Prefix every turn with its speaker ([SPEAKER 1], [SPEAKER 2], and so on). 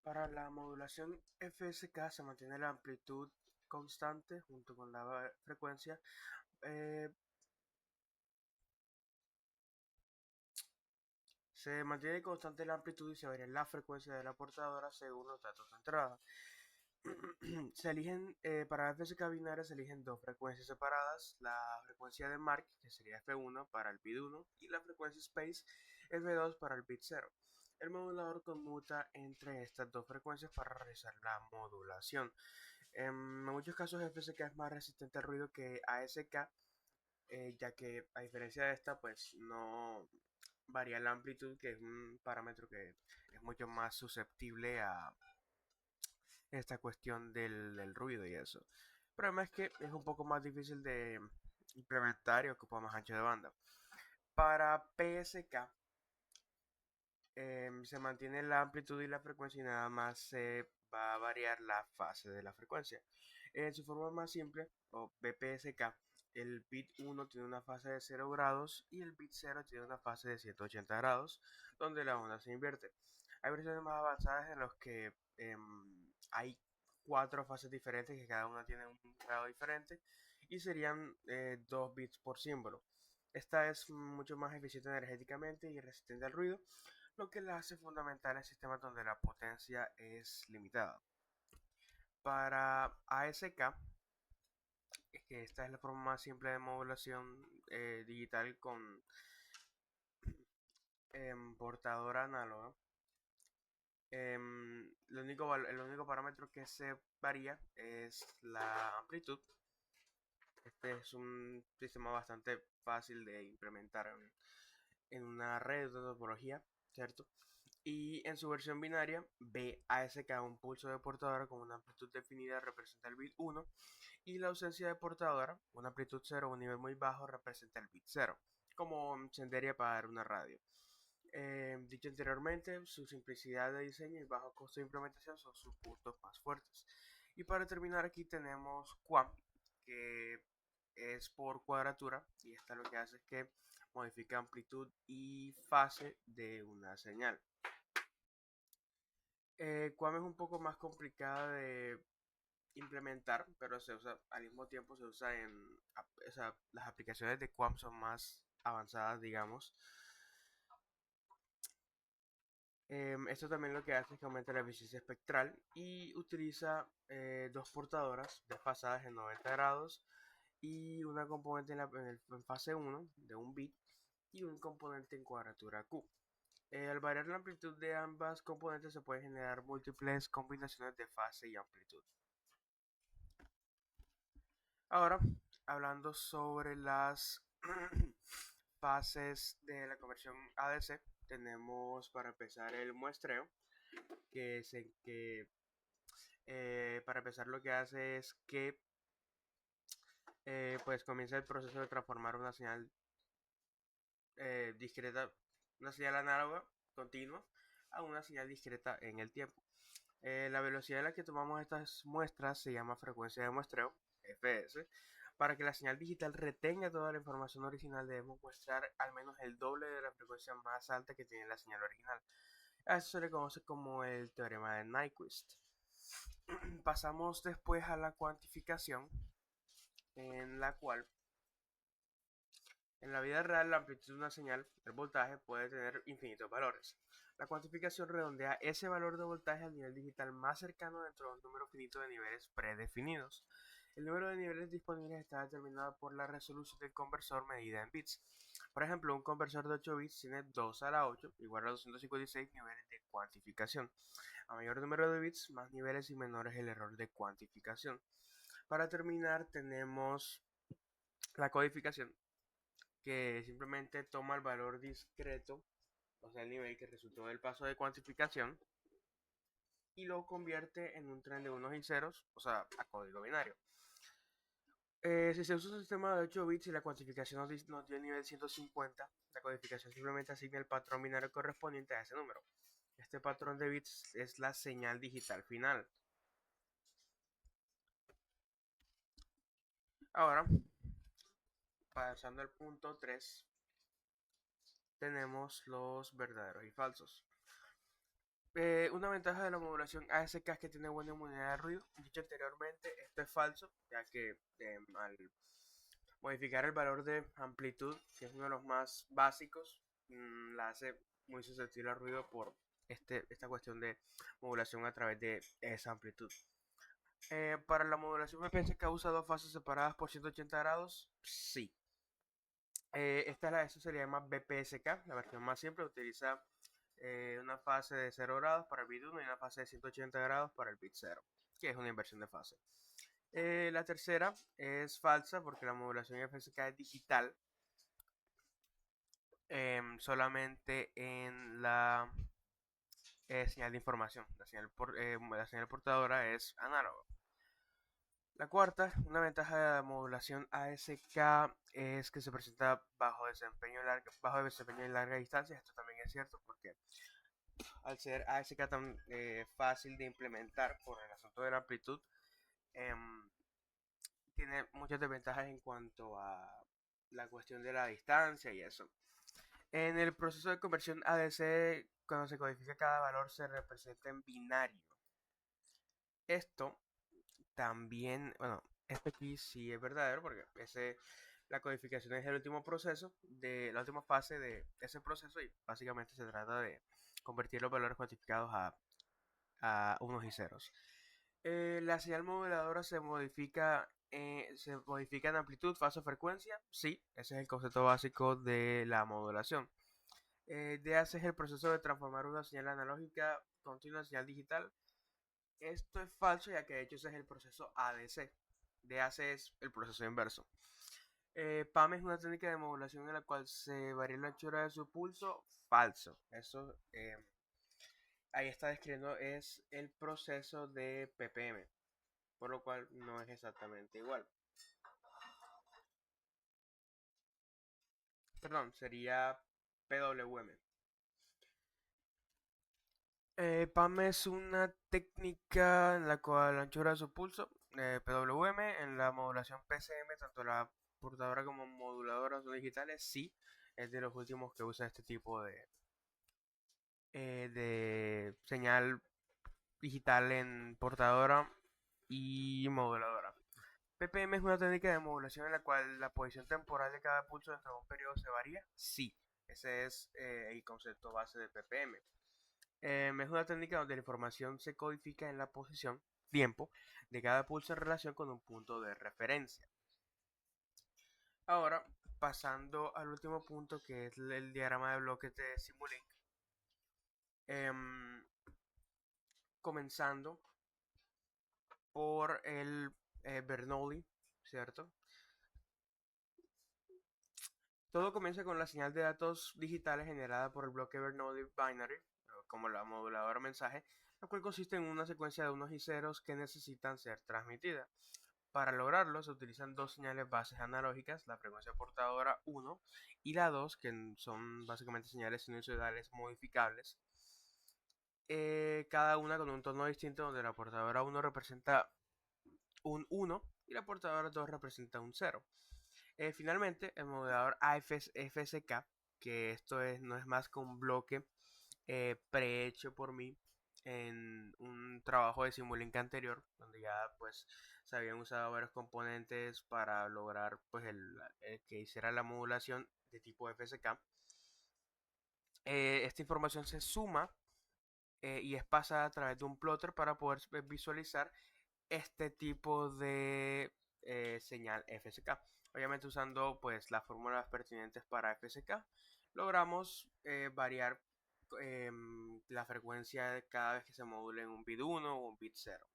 [SPEAKER 1] Para la modulación FSK se mantiene la amplitud constante junto con la frecuencia. eh, Se mantiene constante la amplitud y se varía la frecuencia de la portadora según los datos de entrada. Se eligen, para FSK binaria se eligen dos frecuencias separadas, la frecuencia de Mark, que sería F1 para el bit 1, y la frecuencia Space F2 para el bit 0. El modulador conmuta entre estas dos frecuencias para realizar la modulación. En muchos casos FSK es más resistente al ruido que ASK, ya que a diferencia de esta, pues no varía la amplitud, que es un parámetro que es mucho más susceptible a esta cuestión del ruido y eso. El problema es que es un poco más difícil de implementar y ocupa más ancho de banda. Para PSK se mantiene la amplitud y la frecuencia y nada más se va a variar la fase de la frecuencia. En su forma más simple, o BPSK, el bit 1 tiene una fase de 0 grados y el bit 0 tiene una fase de 180 grados, donde la onda se invierte. Hay versiones más avanzadas en las que hay cuatro fases diferentes que cada una tiene un grado diferente y serían 2 bits por símbolo. Esta es mucho más eficiente energéticamente y resistente al ruido, lo que la hace fundamental en sistemas donde la potencia es limitada. Para ASK, que esta es la forma más simple de modulación digital con portadora análoga, el único parámetro que se varía es la amplitud. Este es un sistema bastante fácil de implementar en una red de topología, ¿cierto? Y en su versión binaria, BASK, un pulso de portadora con una amplitud definida, representa el bit 1 y la ausencia de portadora, una amplitud 0 o un nivel muy bajo, representa el bit 0, como encendería para dar una radio. Dicho anteriormente, su simplicidad de diseño y bajo costo de implementación son sus puntos más fuertes. Y para terminar aquí tenemos QAM, que es por cuadratura y esta lo que hace es que modifica amplitud y fase de una señal. QAM es un poco más complicada de implementar, pero se usa al mismo tiempo se usa o sea, las aplicaciones de QAM son más avanzadas, digamos. Esto también lo que hace es que aumenta la eficiencia espectral y utiliza dos portadoras desfasadas en 90 grados y una componente en fase 1 de un bit y un componente en cuadratura Q. Al variar la amplitud de ambas componentes se pueden generar múltiples combinaciones de fase y amplitud. Ahora, hablando sobre las fases de la conversión ADC, tenemos para empezar el muestreo, que para empezar lo que hace es que pues comienza el proceso de transformar una señal discreta, una señal análoga continua, a una señal discreta en el tiempo. La velocidad a la que tomamos estas muestras se llama frecuencia de muestreo, fs. Para que la señal digital retenga toda la información original debemos muestrar al menos el doble de la frecuencia más alta que tiene la señal original. A eso se le conoce como el teorema de Nyquist. Pasamos después a la cuantificación, en la cual en la vida real la amplitud de una señal, el voltaje, puede tener infinitos valores. La cuantificación redondea ese valor de voltaje al nivel digital más cercano dentro de un número finito de niveles predefinidos. El número de niveles disponibles está determinado por la resolución del conversor medida en bits. Por ejemplo, un conversor de 8 bits tiene 2 a la 8 igual a 256 niveles de cuantificación. A mayor número de bits, más niveles y menor es el error de cuantificación. Para terminar, tenemos la codificación, que simplemente toma el valor discreto, o sea, el nivel que resultó del paso de cuantificación, y lo convierte en un tren de unos y ceros, o sea, a código binario. Si se usa un sistema de 8 bits y la cuantificación nos dio el nivel 150, la codificación simplemente asigna el patrón binario correspondiente a ese número. Este patrón de bits es la señal digital final. Ahora, pasando al punto 3, tenemos los verdaderos y falsos. Una ventaja de la modulación ASK es que tiene buena inmunidad al ruido. Dicho anteriormente, esto es falso, ya que al modificar el valor de amplitud, que es uno de los más básicos, la hace muy susceptible al ruido por esta cuestión de modulación a través de esa amplitud. Para la modulación BPSK usa dos fases separadas por 180 grados. Sí. Eso se le llama BPSK, la versión más simple. Utiliza una fase de 0 grados para el bit 1 y una fase de 180 grados para el bit 0, que es una inversión de fase. La tercera es falsa porque la modulación FSK es digital, solamente en la señal de información. La señal portadora es análoga. La cuarta, una ventaja de la modulación ASK es que se presenta bajo desempeño en larga distancia. Esto también es cierto porque al ser ASK tan fácil de implementar por el asunto de la amplitud, em, tiene muchas desventajas en cuanto a la cuestión de la distancia y eso. En el proceso de conversión ADC, cuando se codifica cada valor se representa en binario. Esto también, bueno, esto aquí sí es verdadero porque la codificación es el último proceso, la última fase de ese proceso y básicamente se trata de convertir los valores cuantificados a unos y ceros. La señal moduladora se modifica en amplitud, fase o frecuencia. Sí, ese es el concepto básico de la modulación. DAC es el proceso de transformar una señal analógica continua en señal digital. Esto es falso ya que de hecho ese es el proceso ADC. DAC es el proceso inverso. PAM es una técnica de modulación en la cual se varía la anchura de su pulso. Falso. Eso ahí está describiendo es el proceso de ppm, por lo cual no es exactamente igual. Perdón, sería PWM. PAM es una técnica en la cual la anchura de su pulso, PWM, en la modulación PCM, tanto la portadora como moduladora son digitales, sí, es de los últimos que usa este tipo de señal digital en portadora y moduladora. PPM es una técnica de modulación en la cual la posición temporal de cada pulso dentro de un periodo se varía. Sí, ese es el concepto base de PPM. Es una técnica donde la información se codifica en la posición, tiempo, de cada pulso en relación con un punto de referencia. Ahora, pasando al último punto que es el diagrama de bloques de Simulink. Em, Comenzando por el Bernoulli, ¿cierto? Todo comienza con la señal de datos digitales generada por el bloque Bernoulli Binary, como la moduladora mensaje, la cual consiste en una secuencia de unos y ceros que necesitan ser transmitidas. Para lograrlo se utilizan dos señales bases analógicas, la frecuencia portadora 1 y la 2, que son básicamente señales sinusoidales modificables, cada una con un tono distinto donde la portadora 1 representa un 1 y la portadora 2 representa un 0. Finalmente, el modulador AFSK, que no es más que un bloque prehecho por mí en un trabajo de Simulink anterior, donde ya pues se habían usado varios componentes para lograr pues el que hiciera la modulación de tipo FSK. Esta información se suma y es pasada a través de un plotter para poder visualizar este tipo de señal FSK. Obviamente usando pues las fórmulas pertinentes para FSK, logramos variar la frecuencia de cada vez que se module en un bit 1 o un bit 0.